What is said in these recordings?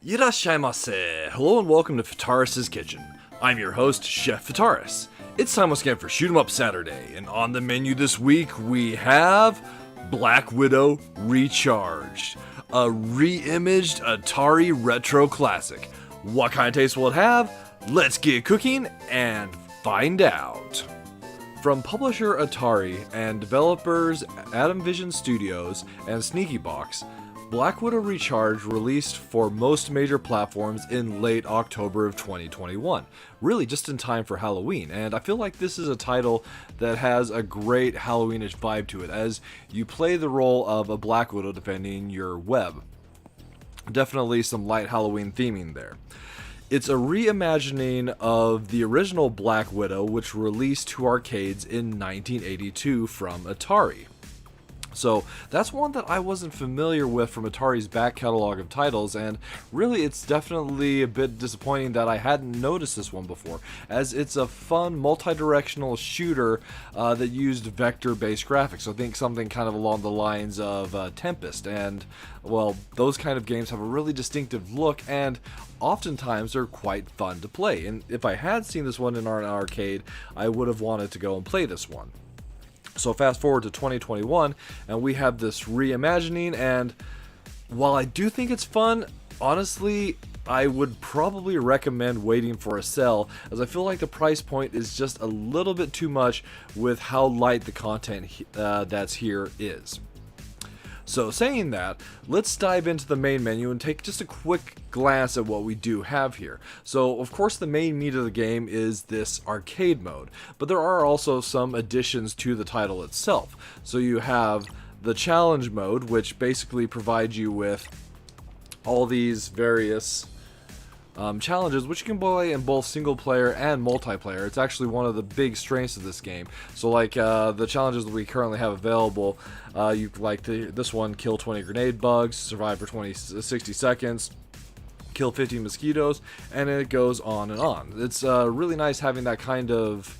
Irashaimase! Hello and welcome to Fitaris' Kitchen. I'm your host, Chef Fitaris. It's time once again for Shoot 'em Up Saturday, and on the menu this week we have Black Widow Recharged, a re-imaged Atari retro classic. What kind of taste will it have? Let's get cooking and find out. From publisher Atari and developers Atom Vision Studios and Sneaky Box, Black Widow Recharged released for most major platforms in late October of 2021, really just in time for Halloween, and I feel like this is a title that has a great Halloweenish vibe to it, as you play the role of a Black Widow defending your web. Definitely some light Halloween theming there. It's a reimagining of the original Black Widow, which released to arcades in 1982 from Atari. So that's one that I wasn't familiar with from Atari's back catalog of titles, and really it's definitely a bit disappointing that I hadn't noticed this one before, as it's a fun multi-directional shooter that used vector-based graphics. So I think something kind of along the lines of Tempest, and well, those kind of games have a really distinctive look and oftentimes are quite fun to play. And if I had seen this one in an arcade, I would have wanted to go and play this one. So fast forward to 2021, and we have this reimagining, and while I do think it's fun, honestly, I would probably recommend waiting for a sale, as I feel like the price point is just a little bit too much with how light the content that's here is. So saying that, let's dive into the main menu and take just a quick glance at what we do have here. So of course the main meat of the game is this arcade mode, but there are also some additions to the title itself. So you have the challenge mode, which basically provides you with all these various challenges, which you can play in both single player and multiplayer. It's actually one of the big strengths of this game. So like the challenges that we currently have available, you like this one: kill 20 grenade bugs, survive for 60 seconds, kill 50 mosquitoes, and it goes on and on. It's really nice having that kind of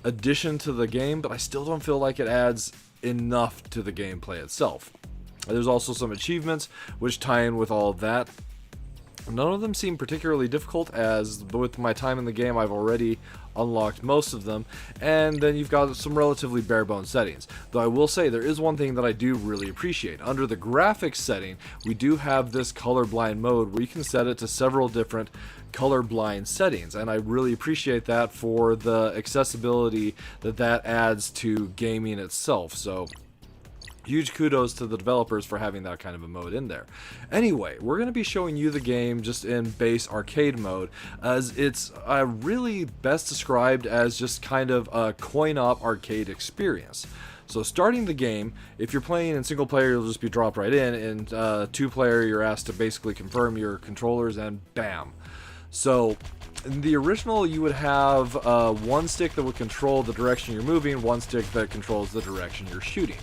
addition to the game, but I still don't feel like it adds enough to the gameplay itself. There's also some achievements which tie in with all of that. None of them seem particularly difficult, as with my time in the game I've already unlocked most of them, and then you've got some relatively bare bones settings. Though I will say there is one thing that I do really appreciate. Under the graphics setting, we do have this colorblind mode where you can set it to several different colorblind settings, and I really appreciate that for the accessibility that adds to gaming itself. So huge kudos to the developers for having that kind of a mode in there. Anyway, we're going to be showing you the game just in base arcade mode, as it's really best described as just kind of a coin-op arcade experience. So starting the game, if you're playing in single player, you'll just be dropped right in. In two player, you're asked to basically confirm your controllers, and bam. So in the original, you would have one stick that would control the direction you're moving, one stick that controls the direction you're shooting.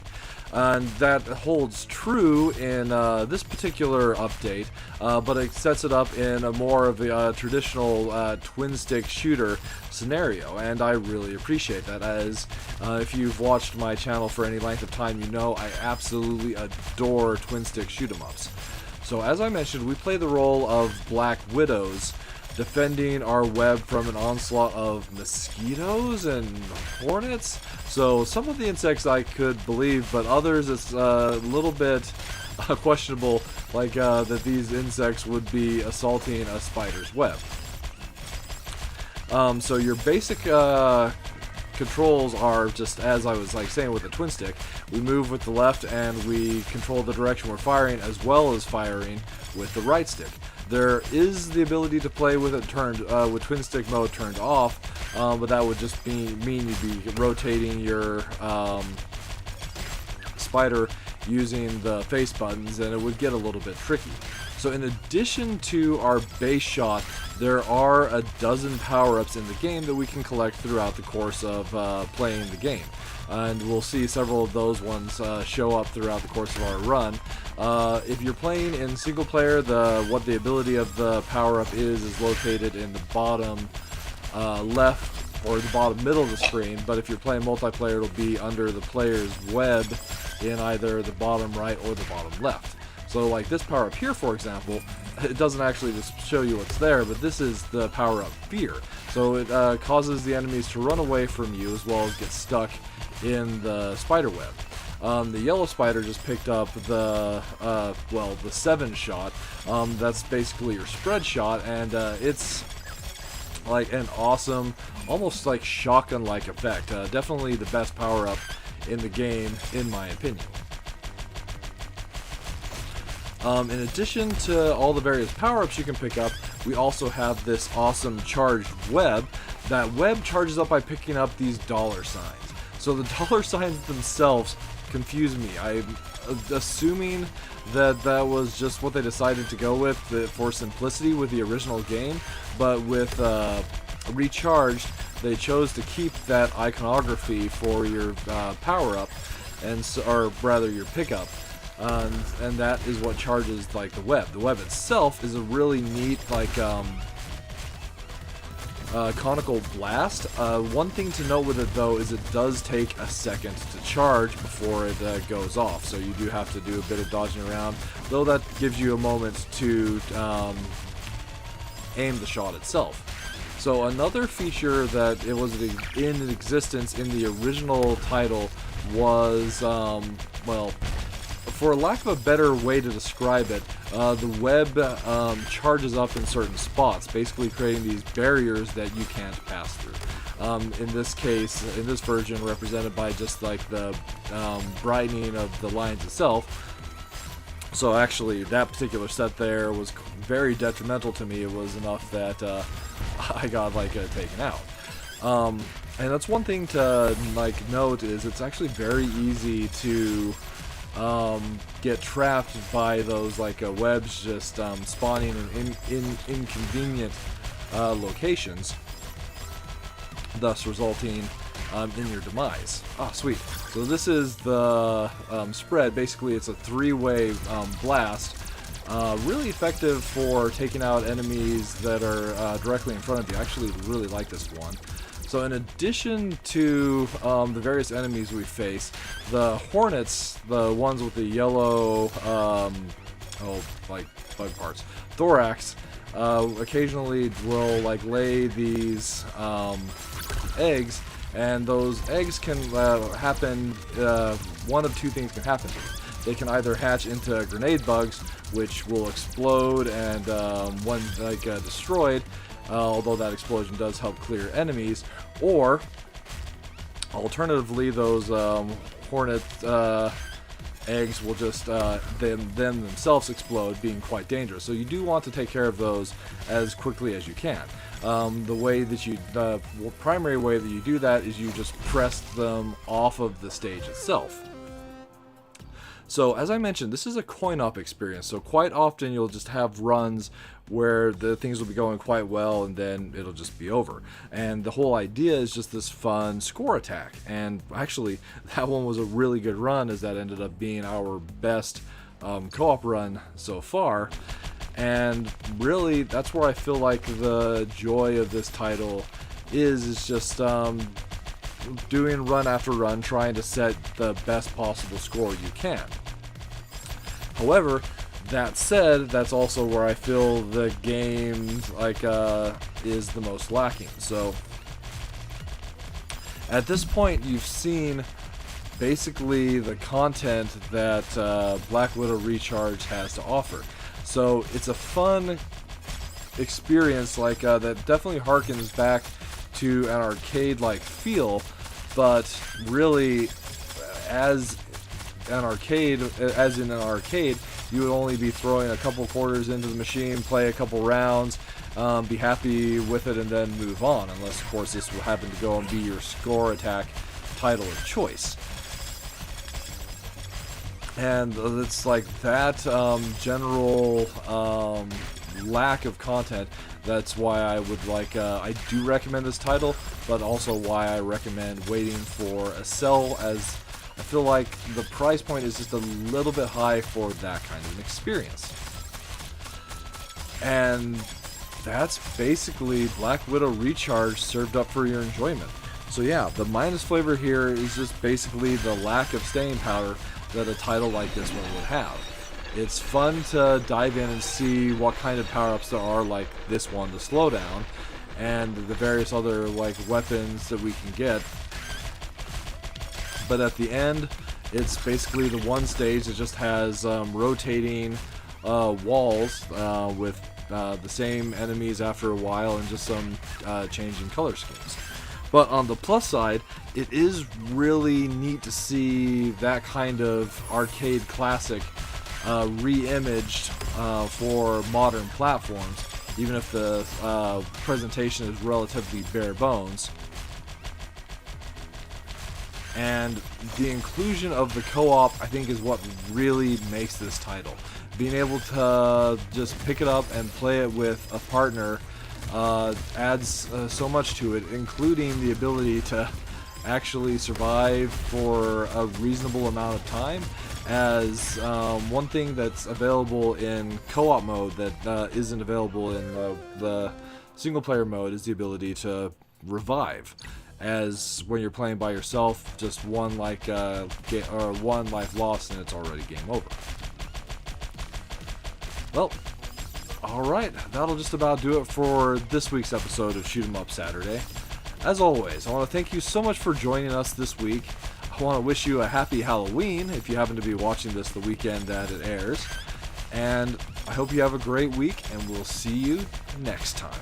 And that holds true in this particular update, but it sets it up in a more of a traditional twin-stick shooter scenario, and I really appreciate that, as if you've watched my channel for any length of time, you know I absolutely adore twin-stick shoot-em-ups. So as I mentioned, we play the role of Black Widows, defending our web from an onslaught of mosquitoes and hornets. So some of the insects I could believe, but others it's a little bit questionable, like that these insects would be assaulting a spider's web. So your basic controls are just as I was saying with the twin stick. We move with the left and we control the direction we're firing, as well as firing with the right stick. There is the ability to play with it turned with twin stick mode turned off, but that would just mean you'd be rotating your spider using the face buttons, and it would get a little bit tricky. So in addition to our base shot, there are a dozen power-ups in the game that we can collect throughout the course of playing the game. And we'll see several of those ones show up throughout the course of our run. If you're playing in single player, what the ability of the power-up is located in the bottom left or the bottom middle of the screen, but if you're playing multiplayer, it'll be under the player's web in either the bottom right or the bottom left. So like this power up here, for example, it doesn't actually just show you what's there, but this is the power-up Fear. So it causes the enemies to run away from you as well as get stuck in the spider web. The yellow spider just picked up the 7 shot. That's basically your spread shot, and it's like an awesome, almost like shotgun-like effect. Definitely the best power-up in the game, in my opinion. In addition to all the various power-ups you can pick up, we also have this awesome charged web. That web charges up by picking up these dollar signs. So the dollar signs themselves confuse me. I'm assuming that that was just what they decided to go with for simplicity with the original game, but with Recharged, they chose to keep that iconography for your power-up, or rather your pickup. And that is what charges like the web. The web itself is a really neat conical blast. One thing to note with it though is it does take a second to charge before it goes off, so you do have to do a bit of dodging around, though that gives you a moment to aim the shot itself. So another feature that it was in existence in the original title was, for lack of a better way to describe it, the web charges up in certain spots, basically creating these barriers that you can't pass through. In this case, in this version, represented by just like the brightening of the lines itself. So actually, that particular set there was very detrimental to me. It was enough that I got taken out. And that's one thing to note is it's actually very easy to get trapped by those webs just spawning in inconvenient locations, thus resulting in your demise. Ah, sweet. So this is the spread. Basically, it's a 3-way blast. Really effective for taking out enemies that are directly in front of you. I actually really like this one. So in addition to the various enemies we face, the hornets, the ones with the yellow, bug parts, thorax, occasionally will lay these eggs, and those eggs can happen. One of two things can happen to them. They can either hatch into grenade bugs, which will explode and when destroyed. Although that explosion does help clear enemies, or alternatively, those hornet eggs will just themselves explode, being quite dangerous. So you do want to take care of those as quickly as you can. The primary way that you do that is you just press them off of the stage itself. So, as I mentioned, this is a coin-op experience, so quite often you'll just have runs where the things will be going quite well and then it'll just be over. And the whole idea is just this fun score attack. And actually, that one was a really good run, as that ended up being our best co-op run so far. And really, that's where I feel like the joy of this title is just doing run after run, trying to set the best possible score you can. However, that said, that's also where I feel the game is the most lacking. So at this point, you've seen basically the content that Black Widow Recharge has to offer. So it's a fun experience that definitely harkens back to an arcade-like feel, but really, as in an arcade, you would only be throwing a couple quarters into the machine, play a couple rounds, be happy with it, and then move on, unless, of course, this will happen to go and be your score attack title of choice. And it's like that general lack of content. That's why I would I do recommend this title, but also why I recommend waiting for a sell, as I feel like the price point is just a little bit high for that kind of an experience. And that's basically Black Widow Recharge served up for your enjoyment. So yeah, the minus flavor here is just basically the lack of staying power that a title like this one would have. It's fun to dive in and see what kind of power-ups there are, like this one, the slowdown, and the various other like weapons that we can get. But at the end, it's basically the one stage that just has rotating walls with the same enemies after a while and just some changing color schemes. But on the plus side, it is really neat to see that kind of arcade classic re-imaged for modern platforms, even if the presentation is relatively bare bones. And the inclusion of the co-op, I think, is what really makes this title. Being able to just pick it up and play it with a partner adds so much to it, including the ability to actually survive for a reasonable amount of time. As one thing that's available in co-op mode that isn't available in the single-player mode is the ability to revive. As when you're playing by yourself, just one life lost and it's already game over. Well, alright, that'll just about do it for this week's episode of Shoot 'em Up Saturday. As always, I want to thank you so much for joining us this week. I want to wish you a happy Halloween if you happen to be watching this the weekend that it airs. And I hope you have a great week, and we'll see you next time.